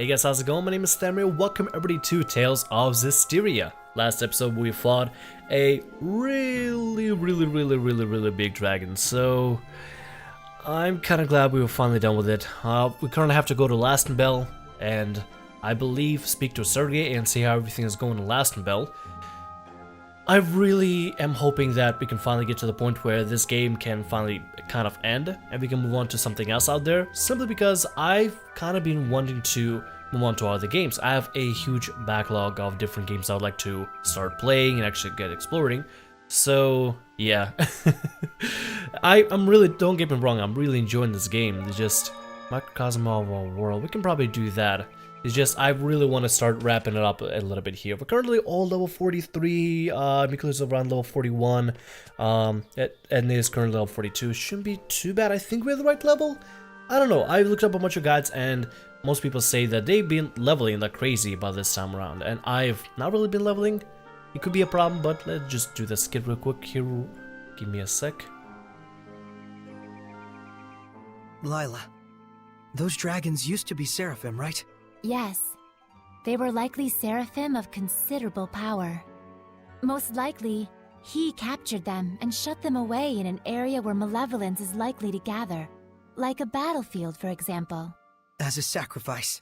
Hey guys, how's it going? My name is Daydreamer. Welcome everybody to Tales of Zestiria. Last episode we fought a really big dragon, so I'm kind of glad we were finally done with it. We currently have to go to LASTONBELL and I believe speak to Sorey and see how everything is going in LASTONBELL. I really am hoping that we can finally get to the point where this game can finally kind of end and we can move on to something else out there, simply because I've kind of been wanting to move on to other games. I have a huge backlog of different games I would like to start playing and actually get exploring. So yeah, I'm really, don't get me wrong, I'm really enjoying this game. It's just microcosm of our world. We can probably do that. It's just, I really want to start wrapping it up a little bit here. We're currently all level 43, Mikleo is around level 41, and is currently level 42. Shouldn't be too bad. I think we're the right level? I don't know. I looked up a bunch of guides, and most people say that they've been leveling like crazy by this time around, and I've not really been leveling. It could be a problem, but let's just do this skip real quick here. Give me a sec. Lila, those dragons used to be seraphim, right? Yes. They were likely seraphim of considerable power. Most likely, he captured them and shut them away in an area where malevolence is likely to gather. Like a battlefield, for example. As a sacrifice.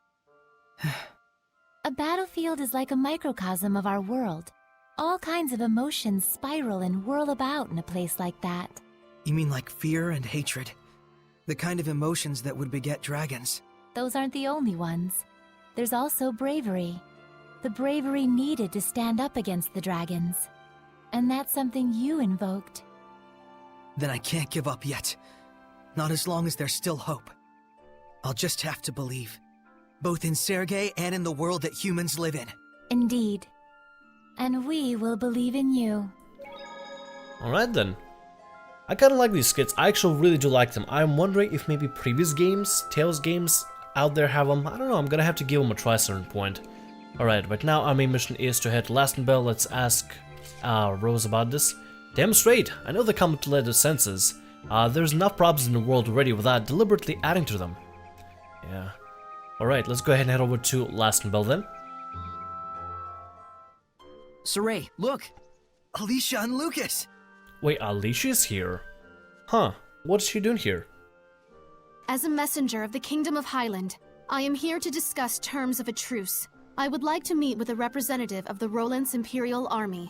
A battlefield is like a microcosm of our world. All kinds of emotions spiral and whirl about in a place like that. You mean like fear and hatred? The kind of emotions that would beget dragons? Those aren't the only ones. There's also bravery. The bravery needed to stand up against the dragons. And that's something you invoked. Then I can't give up yet. Not as long as there's still hope. I'll just have to believe. Both in Sergei and in the world that humans live in. Indeed. And we will believe in you. Alright then. I kind of like these skits. I actually really do like them. I'm wondering if maybe previous games, Tales games out there have them. I don't know, I'm gonna have to give them a try at a certain point. Alright, right now our main mission is to head to LASTONBELL. Let's ask Rose about this. Damn straight, I know they come to let us senses. There's enough problems in the world already without deliberately adding to them. Yeah. Alright, let's go ahead and head over to LASTONBELL then. Sorey, look! Alisha and Lucas! Wait, Alicia's here? Huh, what's she doing here? As a messenger of the Kingdom of Highland, I am here to discuss terms of a truce. I would like to meet with a representative of the Roland's Imperial Army.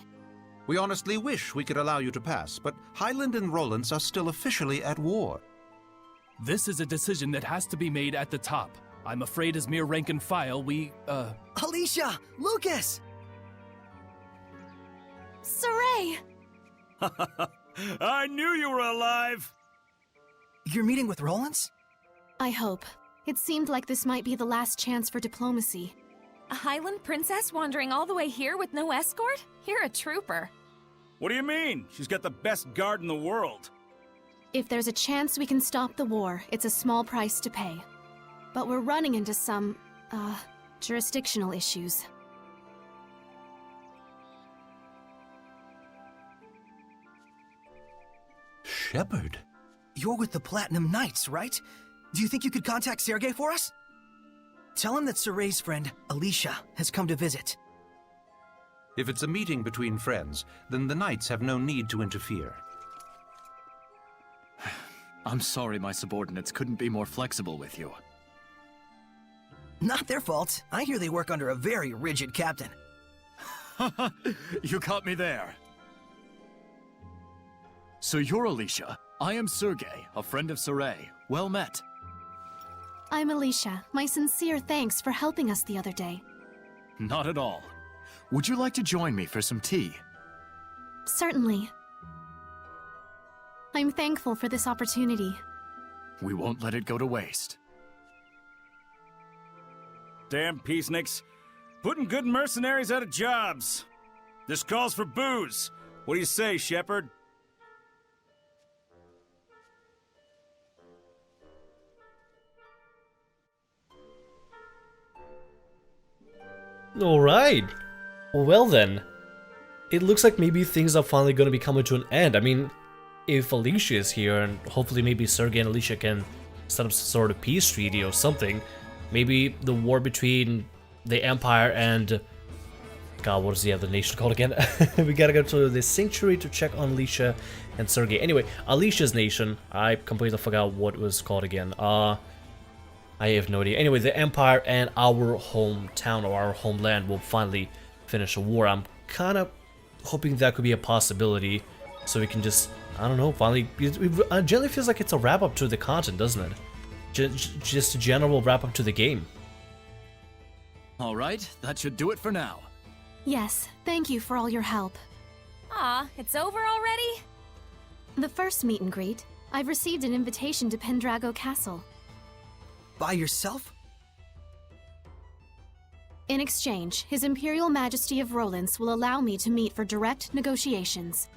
We honestly wish we could allow you to pass, but Highland and Roland's are still officially at war. This is a decision that has to be made at the top. I'm afraid as mere rank and file, Alisha! Lucas! Sorey! I knew you were alive! You're meeting with Roland's? I hope. It seemed like this might be the last chance for diplomacy. A Highland princess wandering all the way here with no escort? You're a trooper. What do you mean? She's got the best guard in the world. If there's a chance we can stop the war, it's a small price to pay. But we're running into some, jurisdictional issues. Shepard? You're with the Platinum Knights, right? Do you think you could contact Sergei for us? Tell him that Sorey's friend, Alisha, has come to visit. If it's a meeting between friends, then the knights have no need to interfere. I'm sorry my subordinates couldn't be more flexible with you. Not their fault. I hear they work under a very rigid captain. You caught me there. So you're Alisha. I am Sergei, a friend of Sorey. Well met. I'm Alisha. My sincere thanks for helping us the other day. Not at all. Would you like to join me for some tea? Certainly. I'm thankful for this opportunity. We won't let it go to waste. Damn peaceniks. Putting good mercenaries out of jobs. This calls for booze. What do you say, Shepard? Alright. Well then. It looks like maybe things are finally going to be coming to an end. I mean, if Alisha is here, and hopefully maybe Sergei and Alisha can set up some sort of peace treaty or something, Maybe the war between the Empire and... God, what is the other nation called again? We gotta go to the Sanctuary to check on Alisha and Sergei. Anyway, Alisha's nation, I completely forgot what it was called again. I have no idea. Anyway, the Empire and our hometown or our homeland will finally finish a war. I'm kind of hoping that could be a possibility, so we can just, I don't know, finally... It generally feels like it's a wrap-up to the content, doesn't it? Just a general wrap-up to the game. Alright, that should do it for now. Yes, thank you for all your help. Aw, it's over already? The first meet and greet, I've received an invitation to Pendrago Castle. By yourself? In exchange, His Imperial Majesty of Rowlands will allow me to meet for direct negotiations.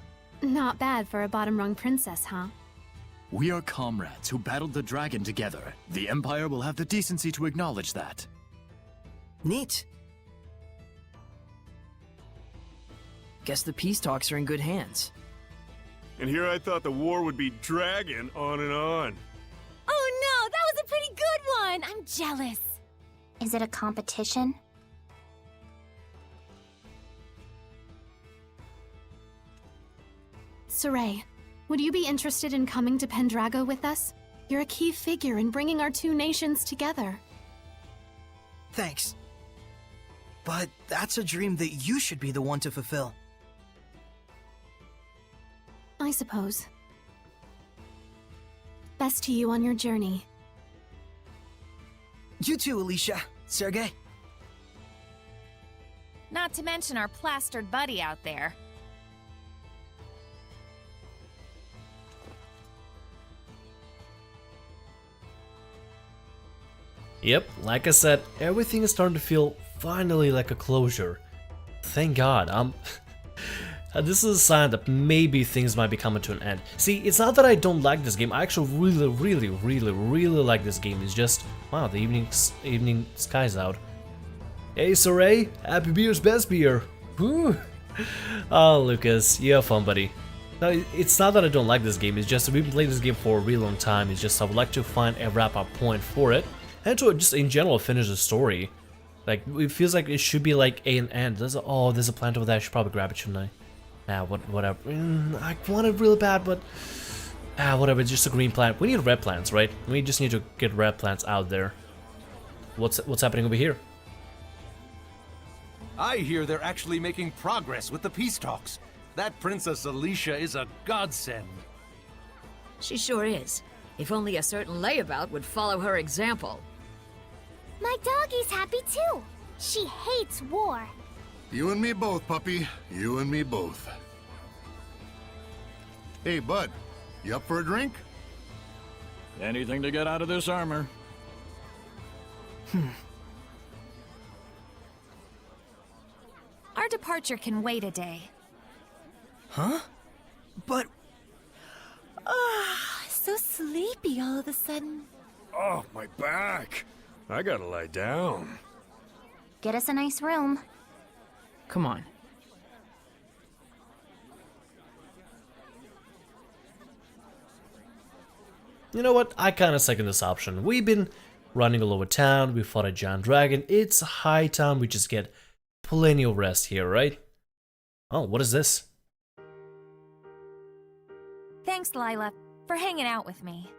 Not bad for a bottom-rung princess, huh? We are comrades who battled the dragon together. The Empire will have the decency to acknowledge that. Neat. Guess the peace talks are in good hands. And here I thought the war would be dragging on and on. Oh no, that was a pretty good one! I'm jealous. Is it a competition? Sorey, would you be interested in coming to Pendrago with us? You're a key figure in bringing our two nations together. Thanks. But that's a dream that you should be the one to fulfill. I suppose. Best to you on your journey. You too, Alisha. Sergei. Not to mention our plastered buddy out there. Yep, like I said, everything is starting to feel finally like a closure. Thank God. This is a sign that maybe things might be coming to an end. See, it's not that I don't like this game. I actually really like this game. It's just, wow, the evening sky's out. Hey, Sorey, happy beer's best beer. Woo. Oh, Lucas, you have fun, buddy. No, it's not that I don't like this game. It's just we've been playing this game for a really long time. It's just I would like to find a wrap-up point for it, and to just in general finish the story. Like, it feels like it should be like an end. There's a plant over there. I should probably grab it, shouldn't I? Ah, whatever. I want it real bad, but whatever. It's just a green plant. We need red plants, right? We just need to get red plants out there. What's happening over here? I hear they're actually making progress with the peace talks. That Princess Alisha is a godsend. She sure is. If only a certain layabout would follow her example. My doggie's happy too. She hates war. You and me both, puppy. You and me both. Hey, bud. You up for a drink? Anything to get out of this armor. Our departure can wait a day. Huh? But... So sleepy all of a sudden. Oh, my back. I gotta lie down. Get us a nice room. Come on. You know what? I kind of second this option. We've been running all over town. We fought a giant dragon. It's high time we just get plenty of rest here, right? Oh, what is this? Thanks, Lila, for hanging out with me.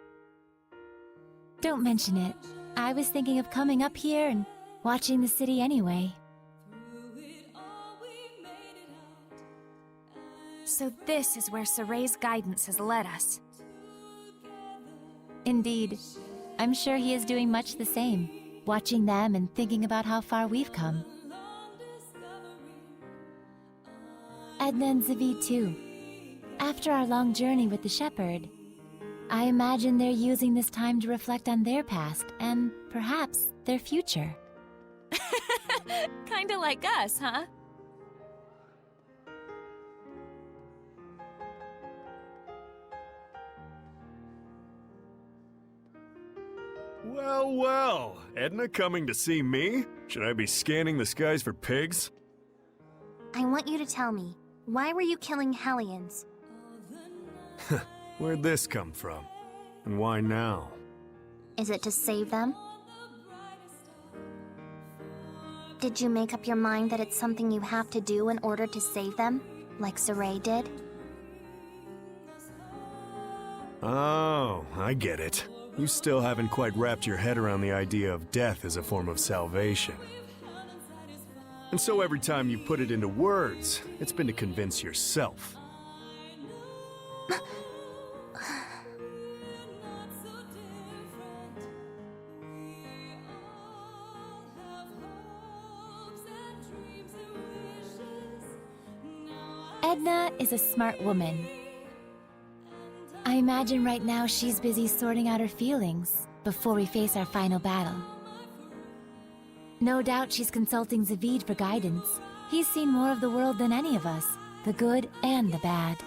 Don't mention it. I was thinking of coming up here and watching the city anyway. So this is where Sorey's guidance has led us. Indeed. I'm sure he is doing much the same, watching them and thinking about how far we've come. Edna and Zavid too. After our long journey with the shepherd, I imagine they're using this time to reflect on their past and perhaps their future. Kinda like us, huh? Well, well. Edna coming to see me? Should I be scanning the skies for pigs? I want you to tell me, why were you killing Hellions? Where'd this come from? And why now? Is it to save them? Did you make up your mind that it's something you have to do in order to save them, like Sorey did? Oh, I get it. You still haven't quite wrapped your head around the idea of death as a form of salvation. And so every time you put it into words, it's been to convince yourself. Edna is a smart woman. I imagine right now she's busy sorting out her feelings before we face our final battle. No doubt she's consulting Zavid for guidance. He's seen more of the world than any of us, the good and the bad.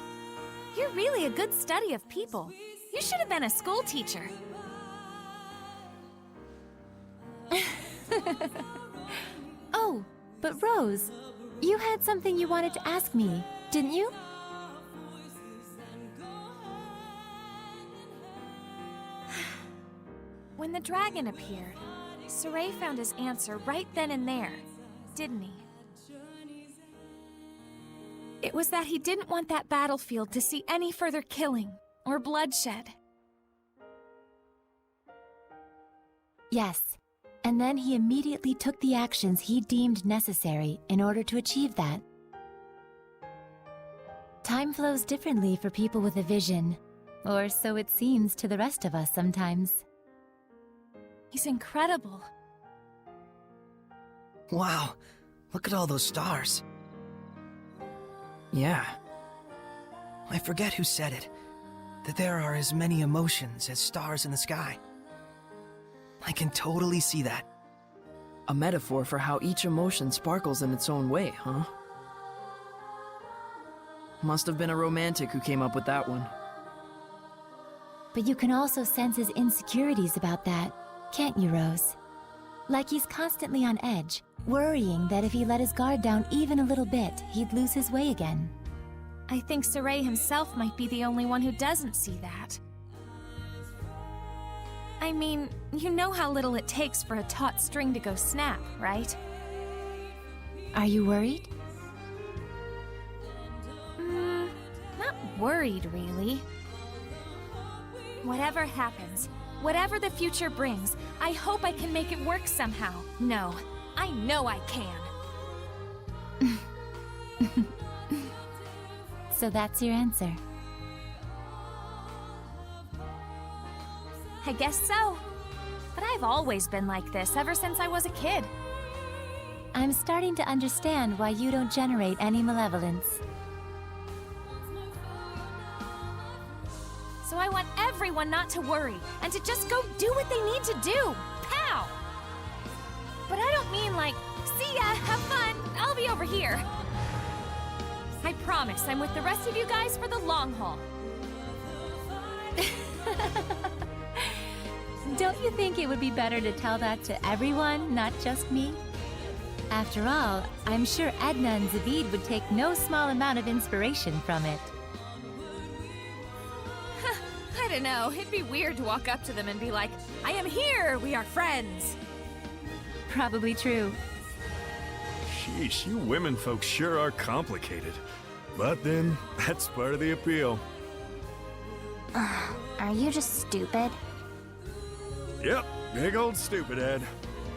You're really a good study of people. You should have been a school teacher. Oh, but Rose, you had something you wanted to ask me, didn't you? When the dragon appeared, Sorey found his answer right then and there, didn't he? It was that he didn't want that battlefield to see any further killing or bloodshed. Yes, and then he immediately took the actions he deemed necessary in order to achieve that. Time flows differently for people with a vision, or so it seems to the rest of us sometimes. He's incredible. Wow, look at all those stars. Yeah. I forget who said it, that there are as many emotions as stars in the sky. I can totally see that. A metaphor for how each emotion sparkles in its own way, huh? Must have been a romantic who came up with that one. But you can also sense his insecurities about that, can't you, Rose? Like he's constantly on edge, worrying that if he let his guard down even a little bit, he'd lose his way again. I think Sorey himself might be the only one who doesn't see that. I mean, you know how little it takes for a taut string to go snap, right? Are you worried? Not worried, really. Whatever happens, whatever the future brings, I hope I can make it work somehow. No, I know I can. So that's your answer. I guess so. But I've always been like this ever since I was a kid. I'm starting to understand why you don't generate any malevolence. So I want everyone not to worry, and to just go do what they need to do. Pow! But I don't mean like, see ya, have fun, I'll be over here. I promise I'm with the rest of you guys for the long haul. Don't you think it would be better to tell that to everyone, not just me? After all, I'm sure Edna and Zavid would take no small amount of inspiration from it. I don't know, it'd be weird to walk up to them and be like, I am here, we are friends. Probably true. Sheesh, you women folks sure are complicated. But then, that's part of the appeal. Are you just stupid? Yep, big old stupid head.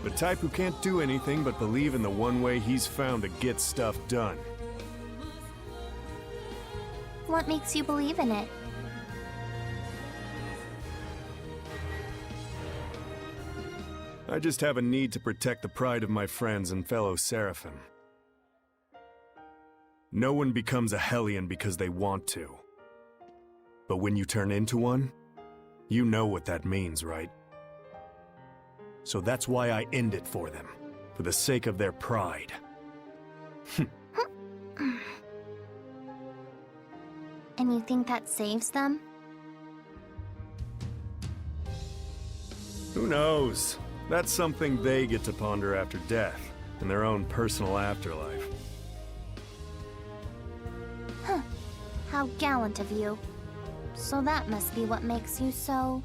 The type who can't do anything but believe in the one way he's found to get stuff done. What makes you believe in it? I just have a need to protect the pride of my friends and fellow Seraphim. No one becomes a Hellion because they want to. But when you turn into one, you know what that means, right? So that's why I end it for them, for the sake of their pride. And you think that saves them? Who knows? That's something they get to ponder after death, in their own personal afterlife. Huh. How gallant of you. So that must be what makes you so...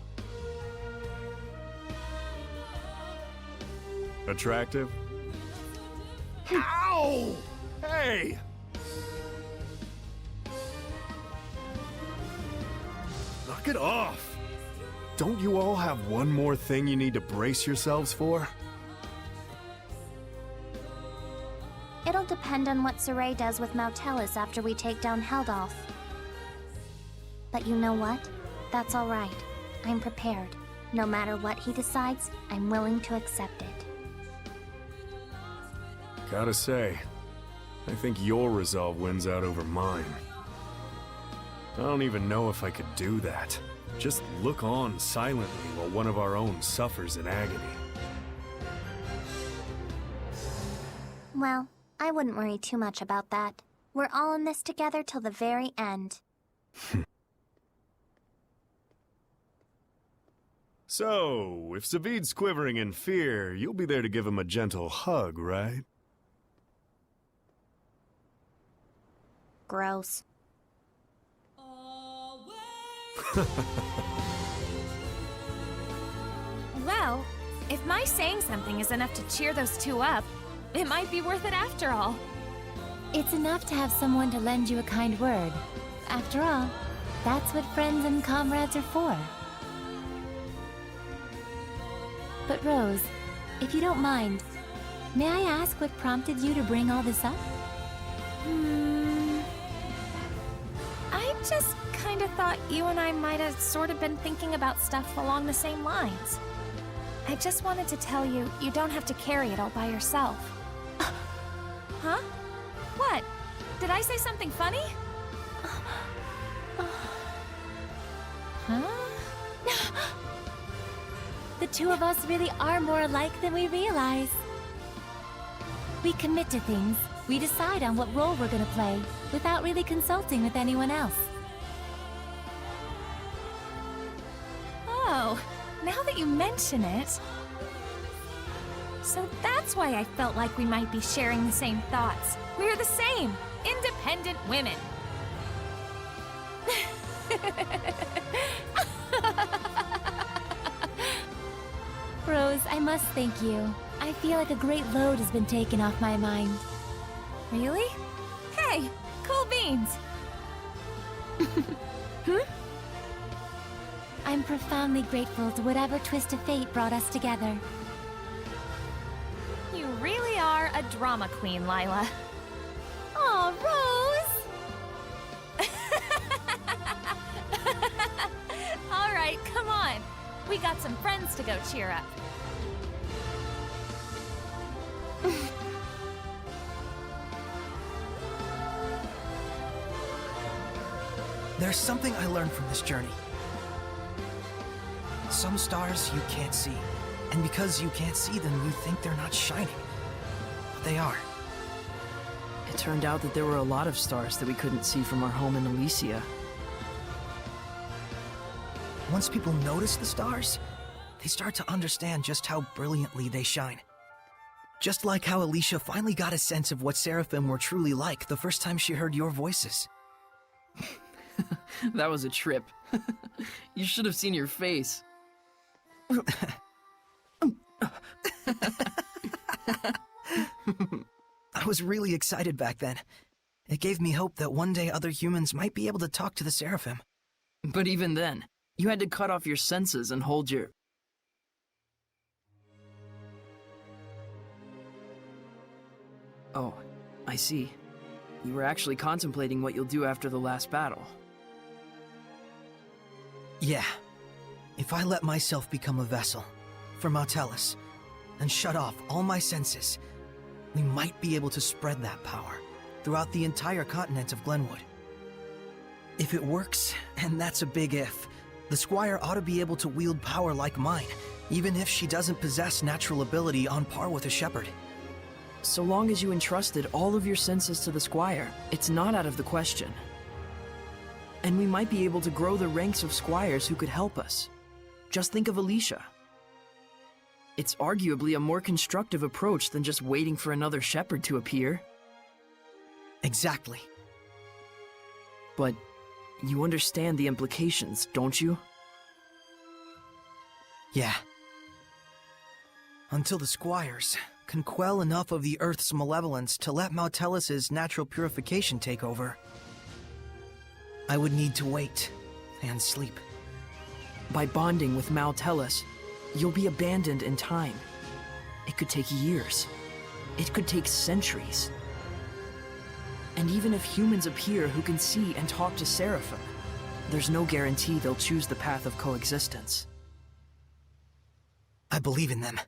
Attractive? Ow! Hey! Knock it off! Don't you all have one more thing you need to brace yourselves for? It'll depend on what Sorey does with Nautilus after we take down Heldolf. But you know what? That's alright. I'm prepared. No matter what he decides, I'm willing to accept it. Gotta say, I think your resolve wins out over mine. I don't even know if I could do that. Just look on silently while one of our own suffers in agony. Well, I wouldn't worry too much about that. We're all in this together till the very end. So, if Zavid's quivering in fear, you'll be there to give him a gentle hug, right? Gross. Well, if my saying something is enough to cheer those two up, it might be worth it after all. It's enough to have someone to lend you a kind word. After all, that's what friends and comrades are for. But Rose, if you don't mind, may I ask what prompted you to bring all this up? I just kind of thought you and I might have sort of been thinking about stuff along the same lines. I just wanted to tell you, you don't have to carry it all by yourself. Huh? What? Did I say something funny? Huh? The two of us really are more alike than we realize. We commit to things, we decide on what role we're gonna play, without really consulting with anyone else. Oh, now that you mention it... So that's why I felt like we might be sharing the same thoughts. We're the same, independent women. Rose, I must thank you. I feel like a great load has been taken off my mind. Really? Hey, cool beans. I'm profoundly grateful to whatever twist of fate brought us together. You really are a drama queen, Lila. Aw, Rose! All right, come on. We got some friends to go cheer up. There's something I learned from this journey. Some stars you can't see, and because you can't see them, you think they're not shining. But they are. It turned out that there were a lot of stars that we couldn't see from our home in Elysia. Once people notice the stars, they start to understand just how brilliantly they shine. Just like how Alisha finally got a sense of what Seraphim were truly like the first time she heard your voices. That was a trip. You should have seen your face. I was really excited back then. It gave me hope that one day other humans might be able to talk to the Seraphim. But even then, you had to cut off your senses and hold your... Oh, I see. You were actually contemplating what you'll do after the last battle. Yeah. If I let myself become a vessel for Nautilus and shut off all my senses, we might be able to spread that power throughout the entire continent of Glenwood. If it works, and that's a big if, the Squire ought to be able to wield power like mine, even if she doesn't possess natural ability on par with a shepherd. So long as you entrusted all of your senses to the Squire, it's not out of the question. And we might be able to grow the ranks of squires who could help us. Just think of Alisha. It's arguably a more constructive approach than just waiting for another shepherd to appear. Exactly. But you understand the implications, don't you? Yeah. Until the Squires, can quell enough of the Earth's malevolence to let Mautelis's natural purification take over, I would need to wait and sleep. By bonding with Mautelis, you'll be abandoned in time. It could take years. It could take centuries. And even if humans appear who can see and talk to Seraphim, there's no guarantee they'll choose the path of coexistence. I believe in them.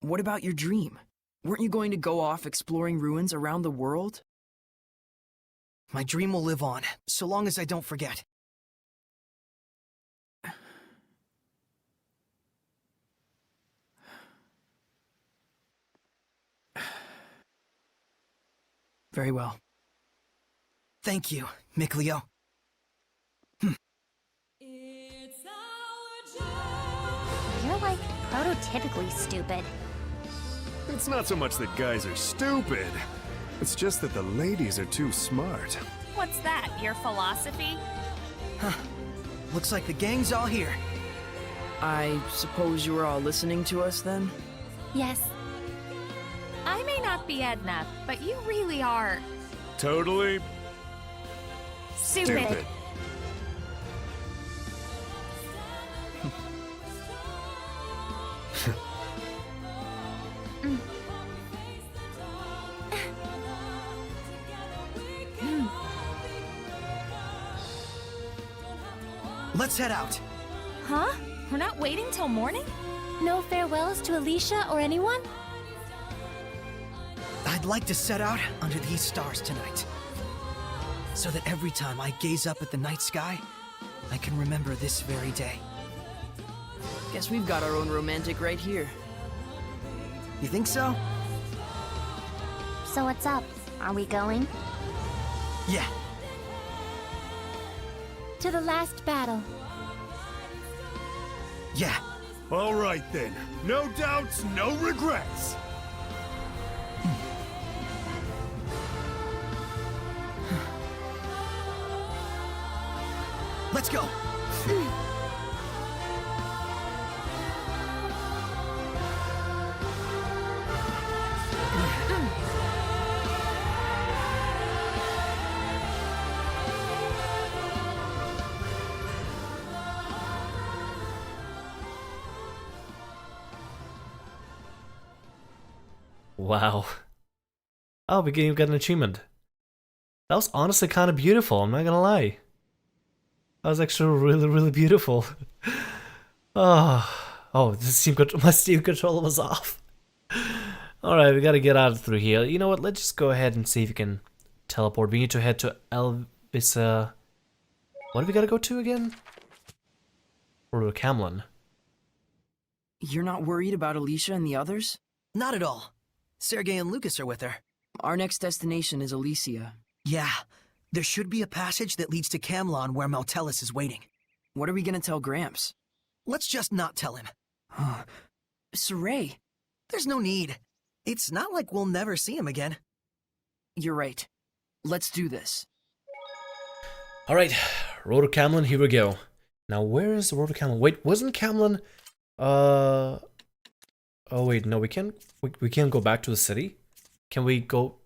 What about your dream? Weren't you going to go off exploring ruins around the world? My dream will live on, so long as I don't forget. Very well. Thank you, Mikleo. You're like prototypically stupid. It's not so much that guys are stupid. It's just that the ladies are too smart. What's that, your philosophy? Huh. Looks like the gang's all here. I suppose you were all listening to us then? Yes. I may not be Edna, but you really are... Totally... stupid. Let's head out. Huh? We're not waiting till morning? No farewells to Alisha or anyone? I'd like to set out under these stars tonight, so that every time I gaze up at the night sky, I can remember this very day. Guess we've got our own romantic right here. You think so? So what's up? Are we going? Yeah. To the last battle. Yeah. All right then. No doubts, no regrets. Let's go. Wow. Oh, we got an achievement. That was honestly kind of beautiful, I'm not gonna lie. That was actually really, really beautiful. Oh, my Steam controller was off. Alright, we gotta get out through here. You know what, let's just go ahead and see if we can teleport. We need to head to Elvisa... What do we gotta go to again? Or to Camlin. You're not worried about Alisha and the others? Not at all. Sergei and Lucas are with her. Our next destination is Elysia. Yeah. There should be a passage that leads to Camlon where Mautelis is waiting. What are we gonna tell Gramps? Let's just not tell him. Sorey! There's no need. It's not like we'll never see him again. You're right. Let's do this. Alright, Road to Camlin, here we go. Now where is the Road to Camlin? Wait, wasn't Camlin... Oh wait, no, we can't go back to the city? Can we go...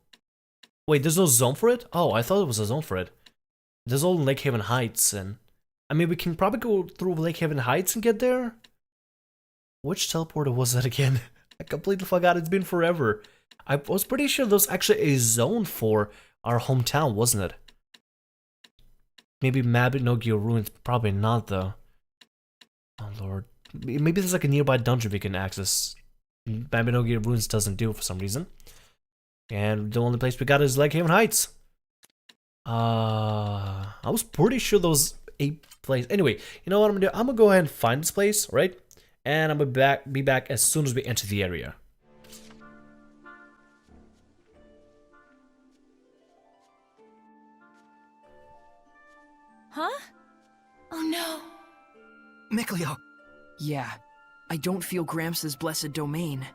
Wait, there's no zone for it? Oh, I thought there was a zone for it. There's all Lake Haven Heights and... I mean, we can probably go through Lake Haven Heights and get there? Which teleporter was that again? I completely forgot, it's been forever. I was pretty sure there was actually a zone for our hometown, wasn't it? Maybe Mabinogi Ruins, probably not though. Oh lord. Maybe there's like a nearby dungeon we can access. Mabinogi Ruins doesn't do for some reason. And the only place we got is Lake Haven Heights. I was pretty sure there was a place. Anyway, you know what I'm gonna do? I'm gonna go ahead and find this place, right? And I'm gonna be back as soon as we enter the area. Huh? Oh no. Mikleo. Yeah. I don't feel Gramps' blessed domain.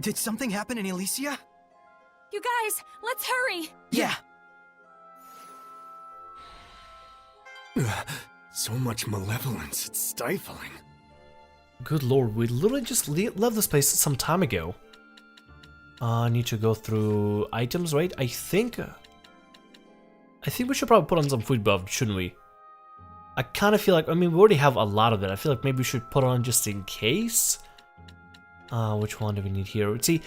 Did something happen in Elysia? You guys, let's hurry! Yeah. So much malevolence, it's stifling. Good lord, we literally just left this place some time ago. I need to go through items, right? I think we should probably put on some food buff, shouldn't we? I kind of feel like, I mean, we already have a lot of it. I feel like maybe we should put on just in case. Which one do we need here? See,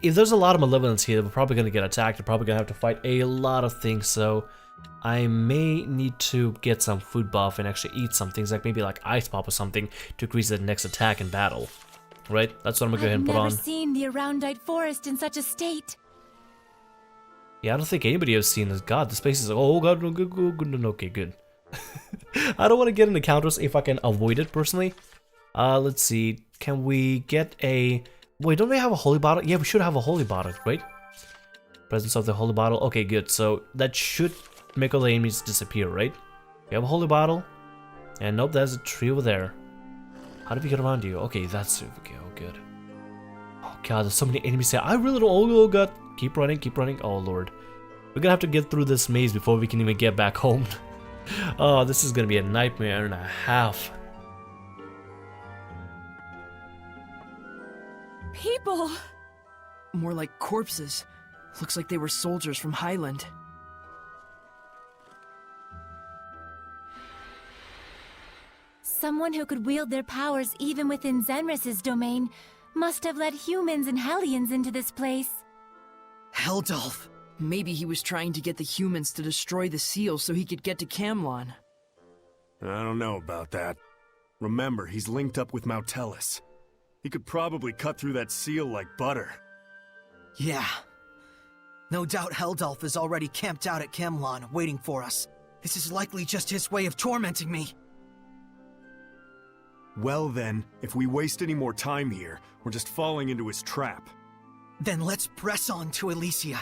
if there's a lot of malevolence here, we're probably going to get attacked. We're probably going to have to fight a lot of things, so I may need to get some food buff and actually eat some things, like maybe like ice pop or something to increase the next attack in battle. Right? That's what I'm going to go ahead and put on. I've never seen the Aroundite Forest in such a state. Yeah, I don't think anybody has seen this. God, this place is... Oh, God, no, good. Okay, good. I don't want to get into counters if I can avoid it, personally. Let's see. Can we get a... Wait, don't we have a holy bottle? Yeah, we should have a holy bottle, right? Presence of the holy bottle. Okay, good. So that should make all the enemies disappear, right? We have a holy bottle. And nope, there's a tree over there. How do we get around you? Okay, that's... Okay, oh, good. Oh, God, there's so many enemies here. I really don't... Oh, God. Keep running, keep running. Oh, Lord. We're gonna have to get through this maze before we can even get back home. Oh, this is gonna be a nightmare and a half. People! More like corpses. Looks like they were soldiers from Highland. Someone who could wield their powers even within Zenris's domain must have led humans and Hellions into this place. Heldalf! Maybe he was trying to get the humans to destroy the seal so he could get to Camlon. I don't know about that. Remember, he's linked up with Mautelis. He could probably cut through that seal like butter. Yeah. No doubt Heldalf is already camped out at Camlon, waiting for us. This is likely just his way of tormenting me. Well then, if we waste any more time here, we're just falling into his trap. Then let's press on to Elysia.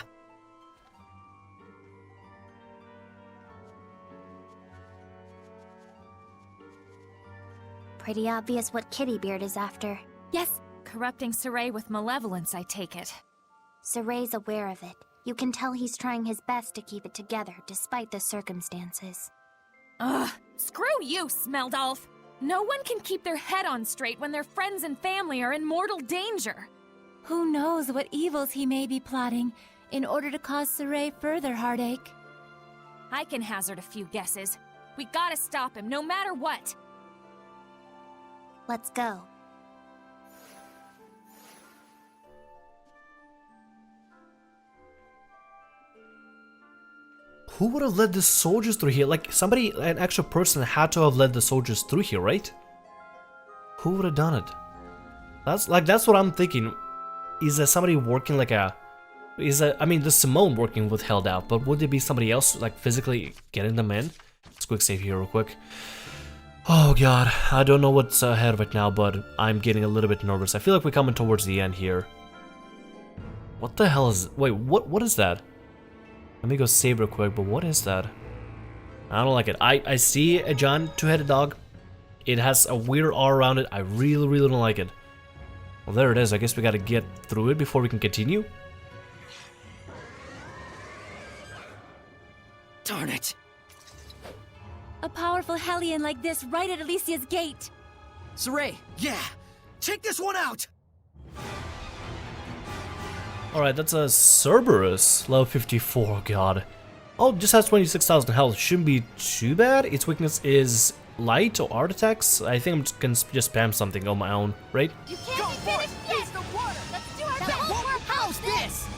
Pretty obvious what Kittybeard is after. Yes, corrupting Sorey with malevolence, I take it. Sorey's aware of it. You can tell he's trying his best to keep it together, despite the circumstances. Ugh, screw you, Smeldolf! No one can keep their head on straight when their friends and family are in mortal danger. Who knows what evils he may be plotting in order to cause Sorey further heartache. I can hazard a few guesses. We gotta stop him, no matter what. Let's go. Who would have led the soldiers through here? Like, somebody, an actual person had to have led the soldiers through here, right? Who would have done it? That's what I'm thinking. Is there somebody working like a... I mean, there's Simone working with Held Out, but would there be somebody else, like, physically getting them in? Let's quick save here real quick. Oh, God. I don't know what's ahead right now, but I'm getting a little bit nervous. I feel like we're coming towards the end here. What the hell is... Wait, what is that? Let me go save real quick, but what is that? I don't like it. I see a giant two-headed dog. It has a weird R around it. I really, really don't like it. Well, there it is. I guess we gotta get through it before we can continue. Darn it! A powerful Hellion like this right at Elysia's gate. Sorey, yeah! Take this one out! Alright, that's a Cerberus, level 54, oh god. Oh, just has 26,000 health, shouldn't be too bad. Its weakness is light or art attacks. I think I'm just gonna just spam something on my own, right? You can't go for it! Use the water! Let's do our that won't work! How's this?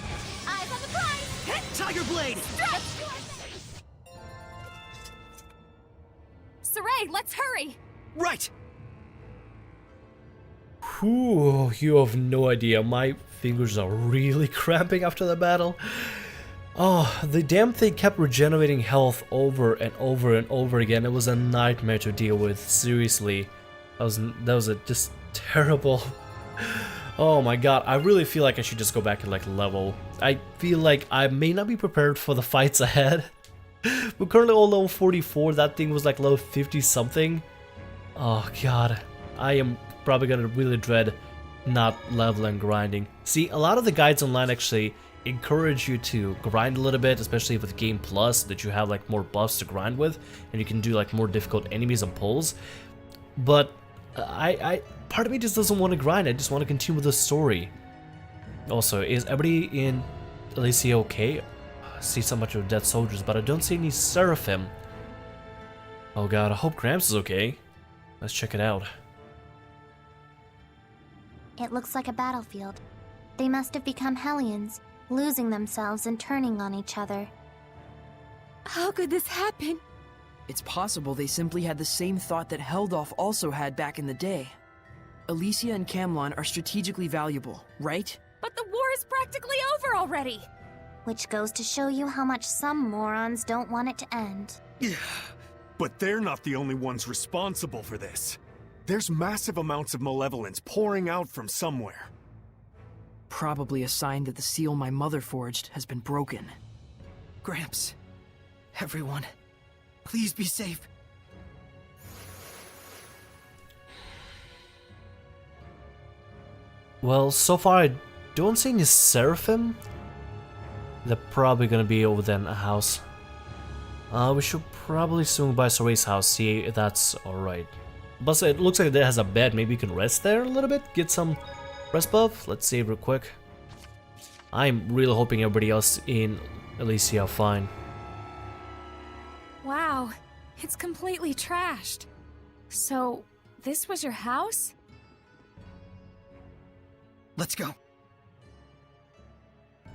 Eyes on the prize! Hit Tiger Blade! Stretch! Sorey, let's hurry! Right! Whew, you have no idea. My fingers are really cramping after the battle. Oh, the damn thing kept regenerating health over and over and over again. It was a nightmare to deal with. Seriously, that was just terrible. Oh my god, I really feel like I should just go back and like level. I feel like I may not be prepared for the fights ahead. We're currently all level 44. That thing was like level 50 something. Oh god, I am probably gonna really dread not leveling and grinding. See, a lot of the guides online actually encourage you to grind a little bit, especially with Game Plus, that you have like more buffs to grind with, and you can do like more difficult enemies and pulls. But part of me just doesn't want to grind. I just want to continue with the story. Also, is everybody in Alisha okay? I see so much of dead soldiers, but I don't see any seraphim. Oh god, I hope Gramps is okay. Let's check it out. It looks like a battlefield. They must have become Hellions, losing themselves and turning on each other. How could this happen? It's possible they simply had the same thought that Heldolf also had back in the day. Alisha and Camlon are strategically valuable, right? But the war is practically over already! Which goes to show you how much some morons don't want it to end. But they're not the only ones responsible for this. There's massive amounts of malevolence pouring out from somewhere. Probably a sign that the seal my mother forged has been broken. Gramps, everyone, please be safe. Well, so far I don't see any seraphim. They're probably gonna be over there in a house. We should probably swing by Sorey's house, see if that's alright. But it looks like it has a bed, maybe you can rest there a little bit, get some rest buff. Let's save real quick. I'm really hoping everybody else in Alisha are fine. Wow, it's completely trashed. So, this was your house? Let's go.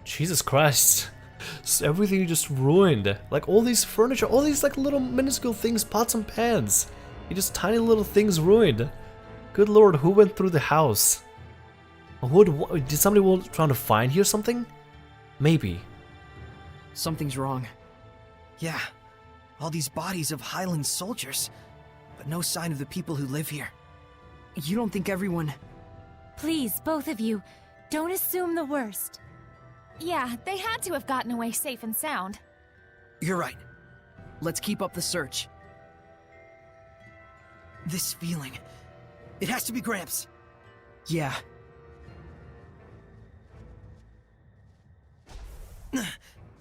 Jesus Christ. Everything just ruined. Like all these furniture, all these like little minuscule things, pots and pans. Just tiny little things ruined. Good lord, who went through the house? Did somebody trying to find here something? Maybe. Something's wrong. Yeah, all these bodies of Highland soldiers, but no sign of the people who live here. You don't think everyone... Please, both of you, don't assume the worst. Yeah, they had to have gotten away safe and sound. You're right. Let's keep up the search. This feeling, it has to be Gramps. Yeah.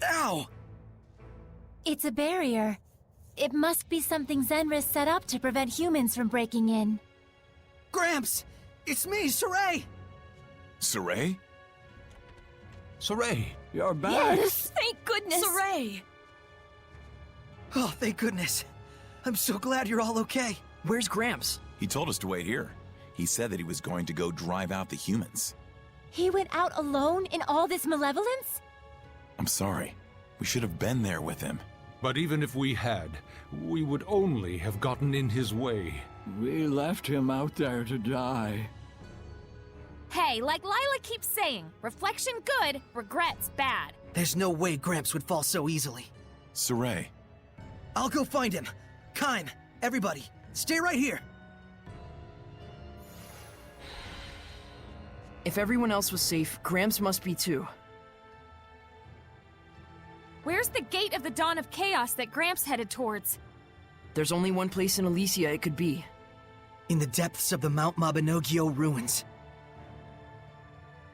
Ow! It's a barrier. It must be something Zenris set up to prevent humans from breaking in. Gramps! It's me, Sorey! Sorey? Sorey, you're back. Yes, thank goodness. Sorey! Oh, thank goodness. I'm so glad you're all okay. Where's Gramps? He told us to wait here. He said that he was going to go drive out the humans. He went out alone in all this malevolence? I'm sorry. We should have been there with him. But even if we had, we would only have gotten in his way. We left him out there to die. Hey, like Lila keeps saying, reflection good, regrets bad. There's no way Gramps would fall so easily. Sorey. I'll go find him. Kime, everybody, stay right here. If everyone else was safe, Gramps must be too. Where's the gate of the Dawn of Chaos that Gramps headed towards? There's only one place in Alisha it could be. In the depths of the Mount Mabinogio ruins.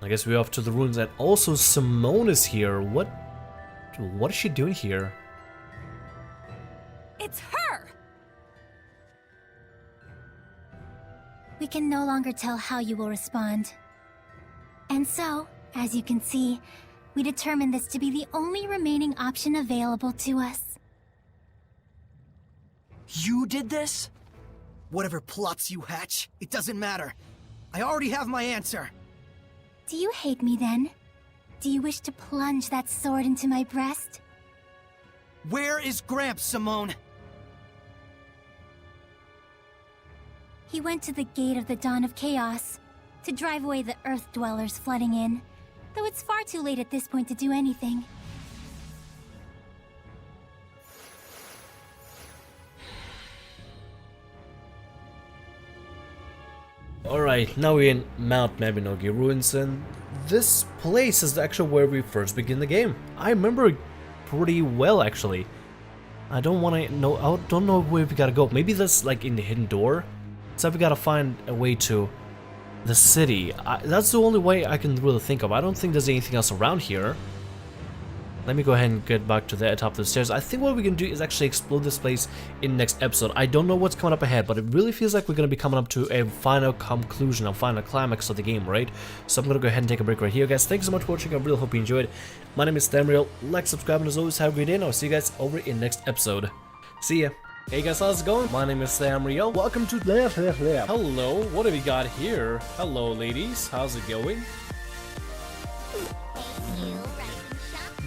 I guess we're off to the ruins, and also Simone is here. What is she doing here? It's her! We can no longer tell how you will respond. And so, as you can see, we determined this to be the only remaining option available to us. You did this? Whatever plots you hatch, it doesn't matter. I already have my answer. Do you hate me then? Do you wish to plunge that sword into my breast? Where is Gramps, Simone? He went to the gate of the Dawn of Chaos to drive away the Earth Dwellers flooding in, though it's far too late at this point to do anything. Alright, now we're in Mount Mabinogi ruins, and this place is actually where we first begin the game. I remember it pretty well, actually. I don't know where we gotta go. Maybe that's like in the hidden door? So we gotta find a way to the city. That's the only way I can really think of. I don't think there's anything else around here. let me go ahead and get back to the top of the stairs. I think what we can do is actually explore this place in next episode. I don't know what's coming up ahead, but it really feels like we're going to be coming up to a final conclusion, a final climax of the game, right? So I'm going to go ahead and take a break right here, guys. Thanks so much for watching. I really hope you enjoyed. My name is Samuel. Like, subscribe, and as always, have a great day, and I'll see you guys over in next episode. See ya. Hey guys, how's it going? My name is Samuel. Welcome to Hello, what have we got here? Hello ladies, how's it going?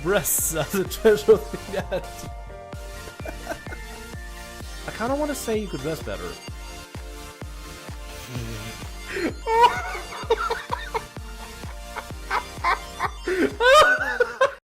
Breasts are the treasure thing that. I kinda wanna say you could dress better.